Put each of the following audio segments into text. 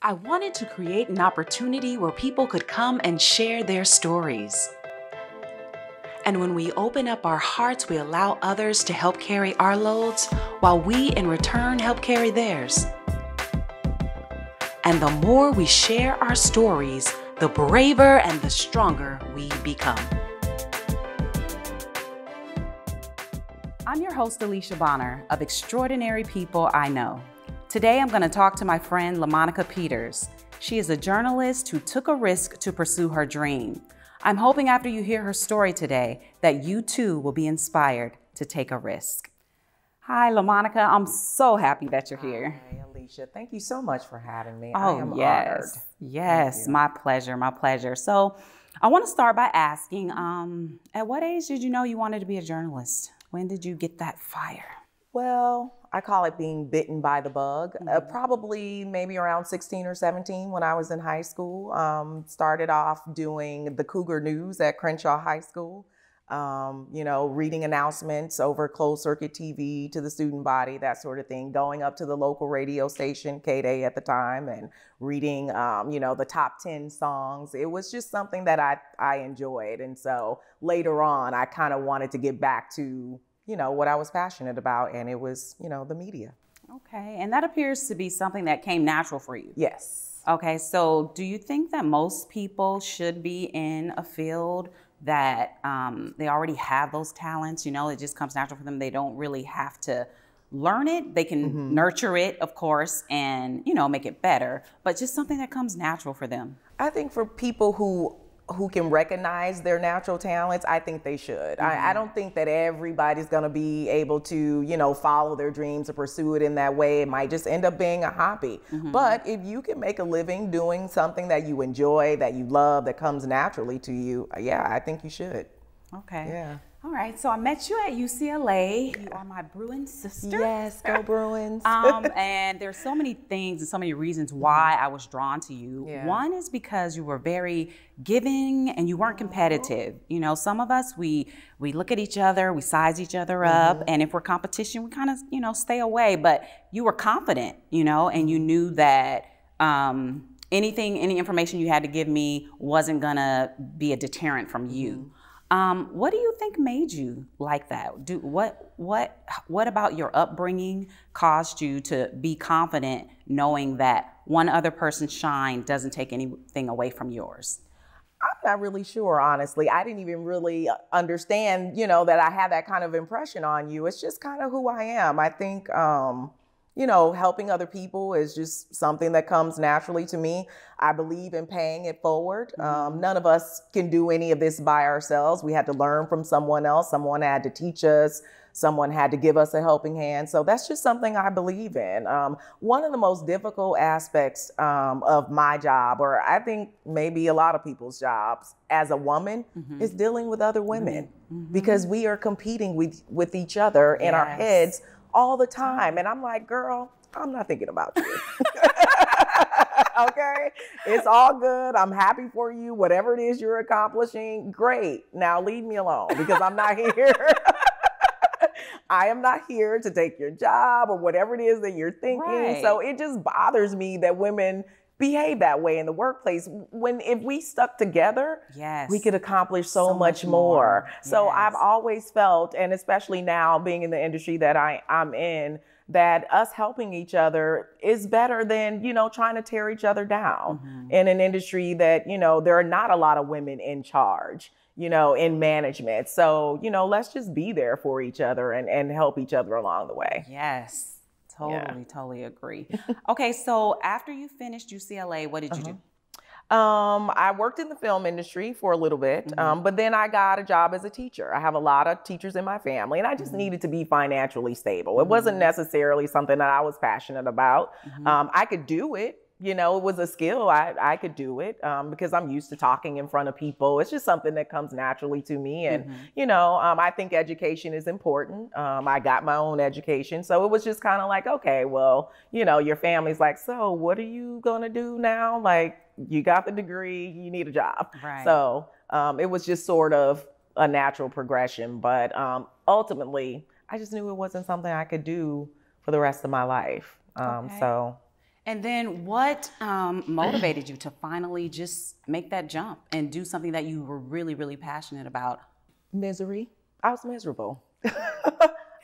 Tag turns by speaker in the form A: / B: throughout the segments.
A: I wanted to create an opportunity where people could come and share their stories. And when we open up our hearts, we allow others to help carry our loads, while we in return help carry theirs. And the more we share our stories, the braver and the stronger we become. I'm your host, Alicia Bonner, of Extraordinary People I Know. Today, I'm going to talk to my friend, LaMonica Peters. She is a journalist who took a risk to pursue her dream. I'm hoping after you hear her story today that you too will be inspired to take a risk. Hi, LaMonica. I'm so happy that you're here.
B: Hi, Alicia. Thank you so much for having me.
A: Oh,
B: I am honored.
A: Yes, my pleasure, my pleasure. So I want to start by asking, at what age did you know you wanted to be a journalist? When did you get that fire?
B: Well, I call it being bitten by the bug. Probably maybe around 16 or 17 when I was in high school. Started off doing the Cougar News at Crenshaw High School. Reading announcements over closed circuit TV to the student body, that sort of thing. Going up to the local radio station, K-Day at the time, and reading, the top 10 songs. It was just something that I enjoyed. And so later on, I kind of wanted to get back to what I was passionate about, and it was, the media.
A: Okay, and that appears to be something that came natural for you.
B: Yes.
A: Okay, so do you think that most people should be in a field that they already have those talents? It just comes natural for them. They don't really have to learn it. They can nurture it, of course, and, make it better, but just something that comes natural for them.
B: I think for people who can recognize their natural talents, I think they should. I don't think that everybody's going to be able to, follow their dreams or pursue it in that way. It might just end up being a hobby. But if you can make a living doing something that you enjoy, that you love, that comes naturally to you, yeah, I think you should.
A: Okay.
B: Yeah.
A: All right, so I met you at UCLA. You are my Bruins sister.
B: Yes, go Bruins.
A: And there's so many things and so many reasons why I was drawn to you.
B: Yeah.
A: One is because you were very giving and you weren't competitive. Some of us, we look at each other, we size each other up, and if we're competition, we kind of, stay away. But you were confident, and you knew that any information you had to give me wasn't gonna be a deterrent from you. What do you think made you like that? What about your upbringing caused you to be confident knowing that one other person's shine doesn't take anything away from yours?
B: I'm not really sure, honestly. I didn't even really understand, that I had that kind of impression on you. It's just kind of who I am. I think, helping other people is just something that comes naturally to me. I believe in paying it forward. None of us can do any of this by ourselves. We had to learn from someone else. Someone had to teach us. Someone had to give us a helping hand. So that's just something I believe in. One of the most difficult aspects of my job, or I think maybe a lot of people's jobs as a woman, is dealing with other women because we are competing with each other in our heads all the time. And I'm like, girl, I'm not thinking about you. Okay? It's all good. I'm happy for you. Whatever it is you're accomplishing, great. Now leave me alone because I'm not here. I am not here to take your job or whatever it is that you're thinking.
A: Right.
B: So it just bothers me that women behave that way in the workplace. If we stuck together, we could accomplish so much more. So I've always felt, and especially now being in the industry that I'm in, that us helping each other is better than, trying to tear each other down in an industry that, there are not a lot of women in charge, in management. So, let's just be there for each other and help each other along the way.
A: Yes. Totally agree. Okay, so after you finished UCLA, what did you do?
B: I worked in the film industry for a little bit, but then I got a job as a teacher. I have a lot of teachers in my family, and I just needed to be financially stable. It wasn't necessarily something that I was passionate about. I could do it. It was a skill. I could do it because I'm used to talking in front of people. It's just something that comes naturally to me. And, I think education is important. I got my own education. So it was just kind of like, okay, well, your family's like, so what are you going to do now? Like, you got the degree, you need a job.
A: Right.
B: So it was just sort of a natural progression. But ultimately, I just knew it wasn't something I could do for the rest of my life.
A: Okay.
B: So
A: And then what motivated you to finally just make that jump and do something that you were really, really passionate about?
B: Misery. I was miserable.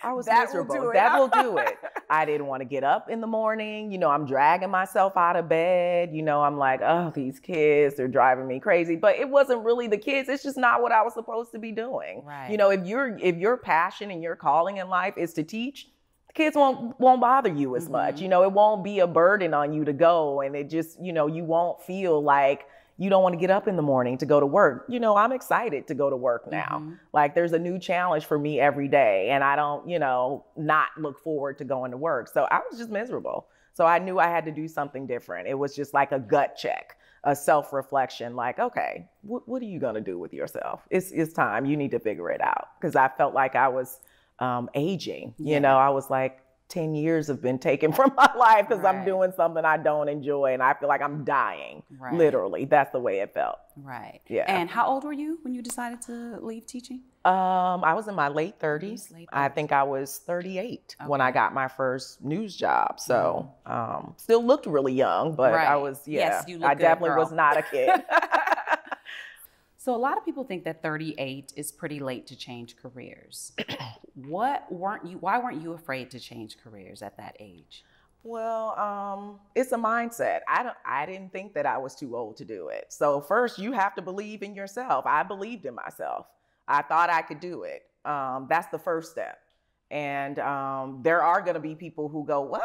B: I was
A: That
B: miserable.
A: will do it.
B: That will do it. I didn't want to get up in the morning. You know, I'm dragging myself out of bed. You know, I'm like, oh, these kids are driving me crazy. But it wasn't really the kids. It's just not what I was supposed to be doing.
A: Right.
B: You know, if your passion and your calling in life is to teach, the kids won't bother you as much. You know, it won't be a burden on you to go, and it just, you know, you won't feel like you don't want to get up in the morning to go to work. You know, I'm excited to go to work now. Like there's a new challenge for me every day, and I don't, you know, not look forward to going to work. So I was just miserable. So I knew I had to do something different. It was just like a gut check, a self-reflection, like, okay, what are you going to do with yourself? It's time. You need to figure it out. Because I felt like I was aging. You know, I was like, 10 years have been taken from my life because I'm doing something I don't enjoy, and I feel like I'm dying. Literally, that's the way it felt.
A: Right.
B: Yeah.
A: And how old were you when you decided to leave teaching?
B: I was in my late 30s. I think I was 38 when I got my first news job. So still looked really young, but I was,
A: Yes, you look
B: I
A: good,
B: definitely
A: girl.
B: was not a kid.
A: So a lot of people think that 38 is pretty late to change careers. Why weren't you afraid to change careers at that age?
B: Well, it's a mindset. I didn't think that I was too old to do it. So first you have to believe in yourself. I believed in myself. I thought I could do it. That's the first step. And there are going to be people who go, what?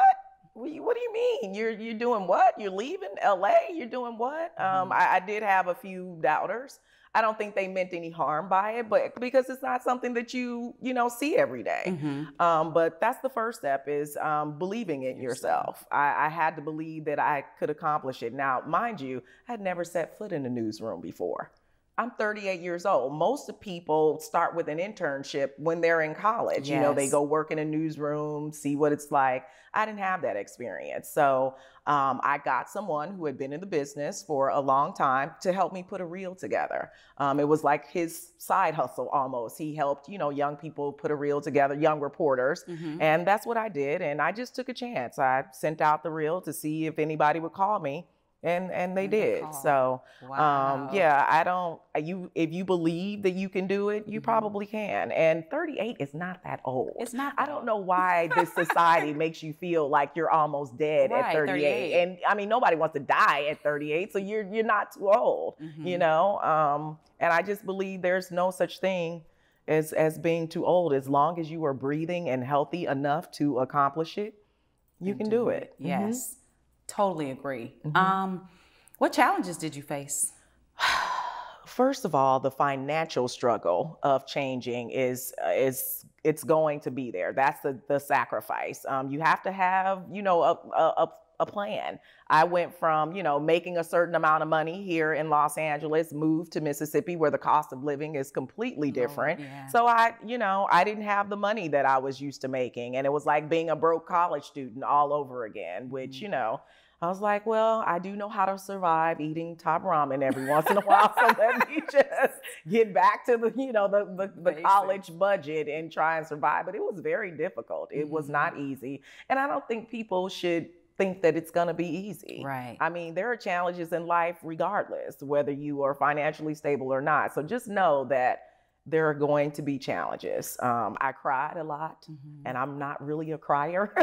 B: What do you mean? You're doing what? You're leaving LA? You're doing what? I did have a few doubters. I don't think they meant any harm by it, but because it's not something that you see every day. But that's the first step, is believing in yourself. I had to believe that I could accomplish it. Now, mind you, I had never set foot in a newsroom before. I'm 38 years old. Most people start with an internship when they're in college. You know, they go work in a newsroom, see what it's like. I didn't have that experience. So I got someone who had been in the business for a long time to help me put a reel together. It was like his side hustle almost. He helped, young people put a reel together, young reporters. And that's what I did. And I just took a chance. I sent out the reel to see if anybody would call me. And they did. So, if you believe that you can do it, you probably can. And 38 is not that old.
A: It's not.
B: I don't know why this society makes you feel like you're almost dead at 38. And I mean, nobody wants to die at 38, so you're not too old, And I just believe there's no such thing as being too old. As long as you are breathing and healthy enough to accomplish it, you can do it.
A: Yes. Totally agree. What challenges did you face?
B: First of all, the financial struggle of changing is it's going to be there. That's the sacrifice. You have to have, a plan. I went from, making a certain amount of money here in Los Angeles, moved to Mississippi where the cost of living is completely different. So I didn't have the money that I was used to making. And it was like being a broke college student all over again, which, I was like, well, I do know how to survive eating top ramen every once in a while. So let me just get back to the college budget and try and survive. But it was very difficult. It was not easy. And I don't think people should think that it's going to be easy.
A: Right.
B: I mean, there are challenges in life regardless, whether you are financially stable or not. So just know that there are going to be challenges. I cried a lot, and I'm not really a crier,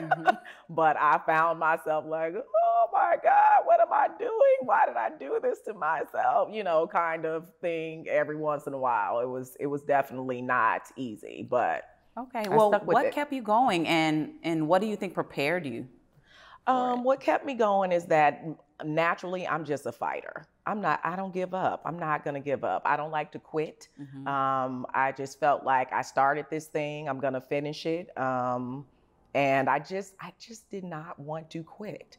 B: but I found myself like, oh my God, what am I doing? Why did I do this to myself? Kind of thing every once in a while. It was definitely not easy, but
A: okay. Well, what kept you going, and what do you think prepared you?
B: What kept me going is that naturally I'm just a fighter. I don't give up. I'm not going to give up. I don't like to quit. I just felt like I started this thing. I'm going to finish it. And I just did not want to quit.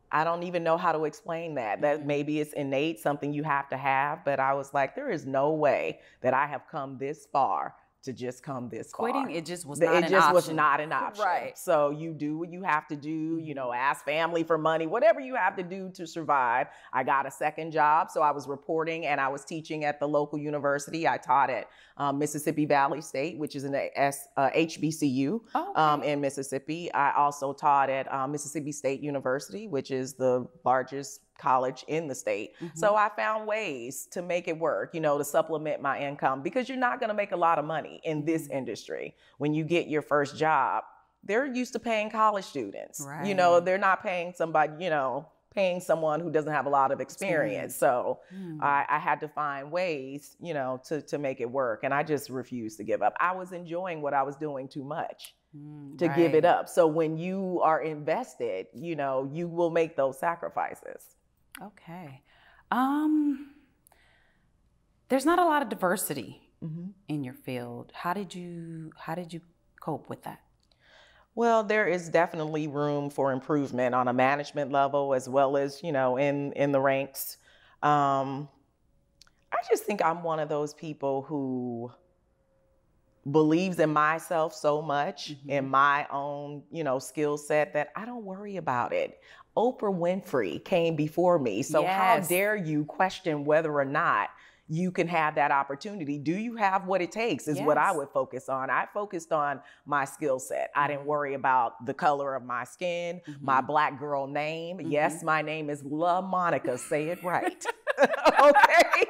B: I don't even know how to explain that. That maybe it's innate, something you have to have. But I was like, there is no way that I have come this far to just come this
A: Quitting,
B: far.
A: it just was not
B: It
A: an
B: just was
A: option.
B: not an option.
A: Right.
B: So you do what you have to do, you know, ask family for money, whatever you have to do to survive. I got a second job. So I was reporting and I was teaching at the local university. I taught at Mississippi Valley State, which is an HBCU in Mississippi. I also taught at Mississippi State University, which is the largest college in the state. So I found ways to make it work, you know, to supplement my income, because you're not going to make a lot of money in this industry. When you get your first job, they're used to paying college students.
A: Right.
B: You know, they're not paying somebody, you know, paying someone who doesn't have a lot of experience. So I had to find ways, you know, to make it work. And I just refused to give up. I was enjoying what I was doing too much to give it up. So when you are invested, you know, you will make those sacrifices.
A: Okay. There's not a lot of diversity in your field. How did you cope with that?
B: Well, there is definitely room for improvement on a management level, as well as, you know, in the ranks. I just think I'm one of those people who believes in myself so much, in my own, you know, skill set, that I don't worry about it. Oprah Winfrey came before me. So how dare you question whether or not you can have that opportunity? Do you have what it takes is what I would focus on. I focused on my skill set. I didn't worry about the color of my skin, my Black girl name. Yes, my name is LaMonica. Say it right. Okay.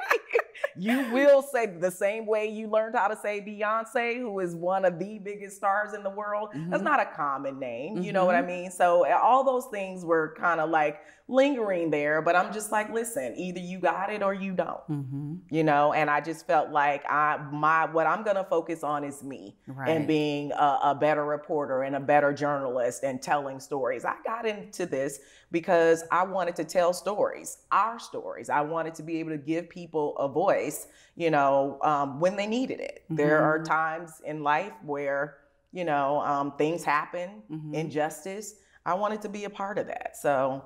B: You will say the same way you learned how to say Beyonce, who is one of the biggest stars in the world. That's not a common name. You know what I mean? So all those things were kind of like lingering there, but I'm just like, listen, either you got it or you don't, you know? And I just felt like what I'm going to focus on is me and being a better reporter and a better journalist and telling stories. I got into this because I wanted to tell stories, our stories. I wanted to be able to give people a voice, you know, when they needed it. There are times in life where, you know, things happen, injustice. I wanted to be a part of that. So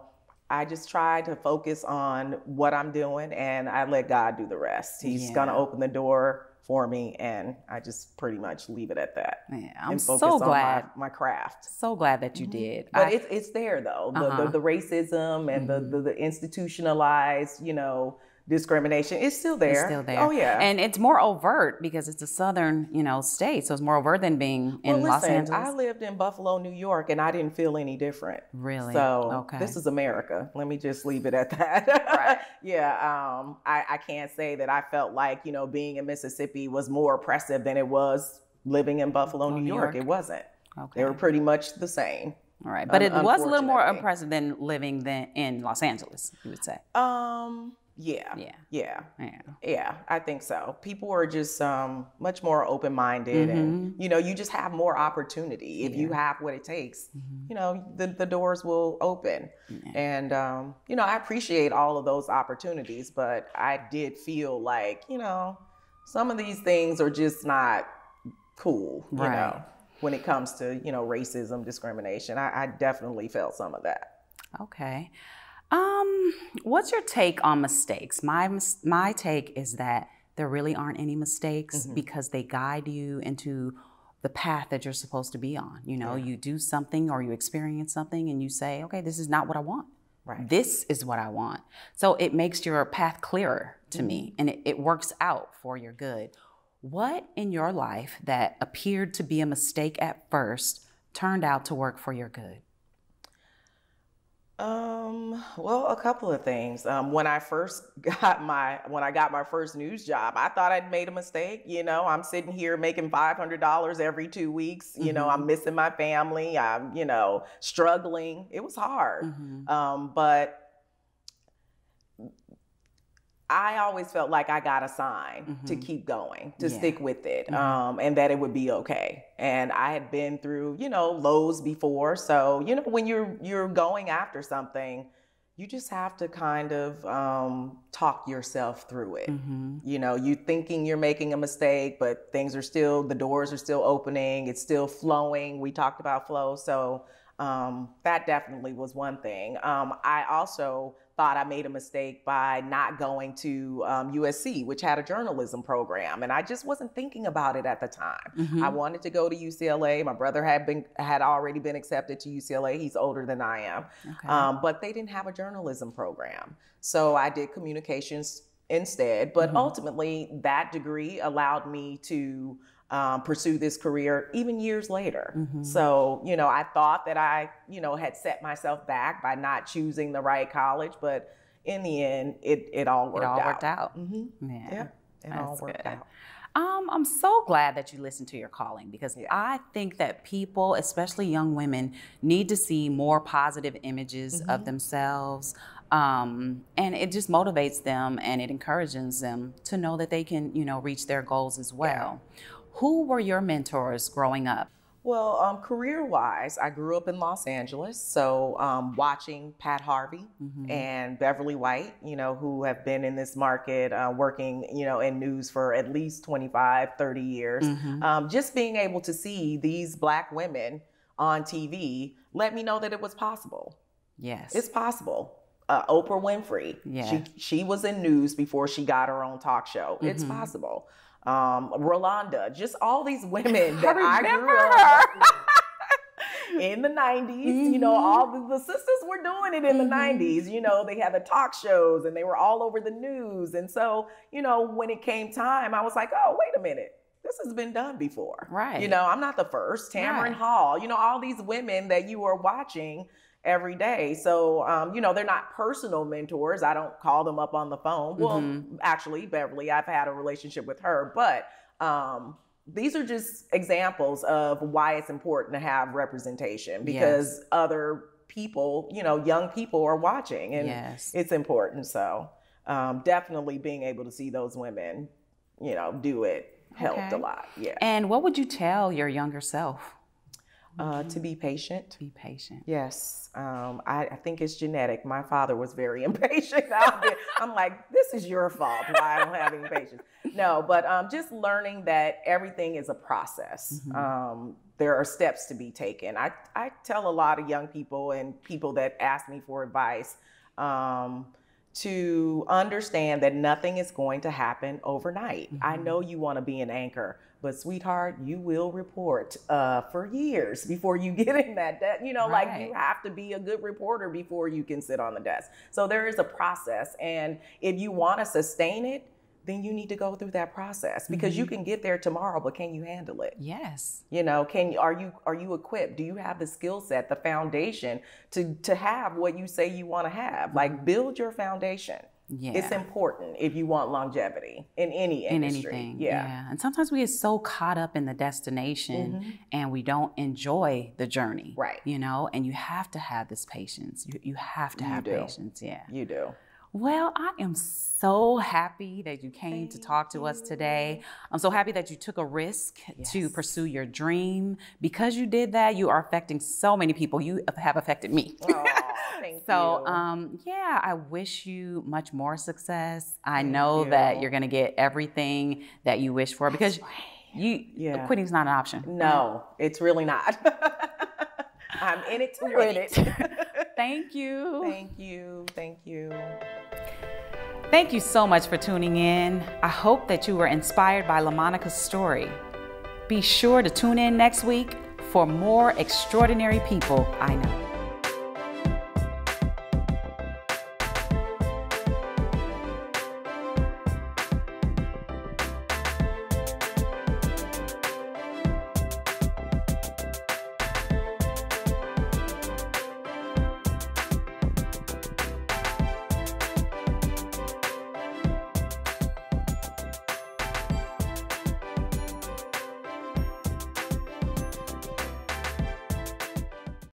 B: I just tried to focus on what I'm doing, and I let God do the rest. He's going to open the door for me, and I just pretty much leave it at that.
A: Yeah, I'm so glad
B: on my craft.
A: So glad that you did.
B: But it's there though. The racism and the institutionalized, you know, discrimination is still there.
A: It's still there.
B: Oh yeah.
A: And it's more overt because it's a southern, you know, state. So it's more overt than being in Los Angeles.
B: I lived in Buffalo, New York, and I didn't feel any different.
A: Really?
B: So this is America. Let me just leave it at that.
A: Right.
B: Yeah. I can't say that I felt like, you know, being in Mississippi was more oppressive than it was living in Buffalo, New York. It wasn't. Okay. They were pretty much the same.
A: All right. But it was a little more oppressive than living in Los Angeles, you would say.
B: Yeah, I think so. People are just much more open-minded, and you know, you just have more opportunity if you have what it takes. You know, the doors will open, and you know, I appreciate all of those opportunities, but I did feel like, you know, some of these things are just not cool. You know, when it comes to, you know, racism, discrimination, I definitely felt some of that.
A: Okay. What's your take on mistakes? My take is that there really aren't any mistakes because they guide you into the path that you're supposed to be on. You know, you do something or you experience something and you say, okay, this is not what I want. Right. This is what I want. So it makes your path clearer to me, and it works out for your good. What in your life that appeared to be a mistake at first turned out to work for your good?
B: Well, a couple of things. When I got my first news job, I thought I'd made a mistake. You know, I'm sitting here making $500 every 2 weeks. You know, I'm missing my family. I'm, you know, struggling. It was hard. But I always felt like I got a sign to keep going, to stick with it, and that it would be okay. And I had been through, you know, lows before. So, you know, when you're going after something, you just have to kind of talk yourself through it. You know, you thinking you're making a mistake, but the doors are still opening. It's still flowing. We talked about flow. So that definitely was one thing. I also thought I made a mistake by not going to USC, which had a journalism program, and I just wasn't thinking about it at the time. I wanted to go to UCLA. My brother had already been accepted to UCLA. He's older than I am, but they didn't have a journalism program, so I did communications instead. But ultimately, that degree allowed me to pursue this career even years later. So, you know, I thought that I, you know, had set myself back by not choosing the right college, but in the end, it all worked out.
A: It all worked out.
B: Yeah, it all worked out.
A: I'm so glad that you listened to your calling, because I think that people, especially young women, need to see more positive images of themselves. And it just motivates them and it encourages them to know that they can, you know, reach their goals as well. Who were your mentors growing up?
B: Well, career-wise, I grew up in Los Angeles, so watching Pat Harvey and Beverly White, you know, who have been in this market working, you know, in news for at least 25, 30 years. Just being able to see these Black women on TV let me know that it was possible.
A: Yes.
B: It's possible. Oprah Winfrey, she was in news before she got her own talk show. It's possible. Rolanda, just all these women that I grew up in the 90s, you know, all the sisters were doing it in the 90s, you know, they had the talk shows and they were all over the news. And so, you know, when it came time, I was like, oh, wait a minute. This has been done before.
A: Right.
B: You know, I'm not the first. Tamron Hall, you know, all these women that you are watching every day. So, you know, they're not personal mentors. I don't call them up on the phone. Well, actually, Beverly, I've had a relationship with her, but these are just examples of why it's important to have representation, because other people, you know, young people are watching, and it's important. So definitely being able to see those women, you know, do it helped a lot. Yeah.
A: And what would you tell your younger self?
B: To be patient.
A: Be patient.
B: Yes. I think it's genetic. My father was very impatient. I'm like, this is your fault why I don't have any patience. No, but just learning that everything is a process. There are steps to be taken. I tell a lot of young people and people that ask me for advice to understand that nothing is going to happen overnight. I know you want to be an anchor, but sweetheart, you will report for years before you get in that, you know, like you have to be a good reporter before you can sit on the desk. So there is a process. And if you want to sustain it, then you need to go through that process, because you can get there tomorrow, but can you handle it?
A: Yes.
B: You know, are you equipped? Do you have the skill set, the foundation to have what you say you want to have? Like, build your foundation. Yeah. It's important if you want longevity in any industry.
A: In anything. Yeah. And sometimes we get so caught up in the destination and we don't enjoy the journey.
B: Right.
A: You know, and you have to have this patience. You have to have patience. Yeah.
B: You do.
A: Well, I am so happy that you came to talk to us today. I'm so happy that you took a risk to pursue your dream. Because you did that, you are affecting so many people. You have affected me.
B: Oh, thank you.
A: Yeah, I wish you much more success. I know that you're going to get everything that you wish for, because quitting's not an option.
B: No, it's really not. I'm in it to win it.
A: Thank you.
B: Thank you. Thank you.
A: Thank you so much for tuning in. I hope that you were inspired by LaMonica's story. Be sure to tune in next week for more extraordinary people I know.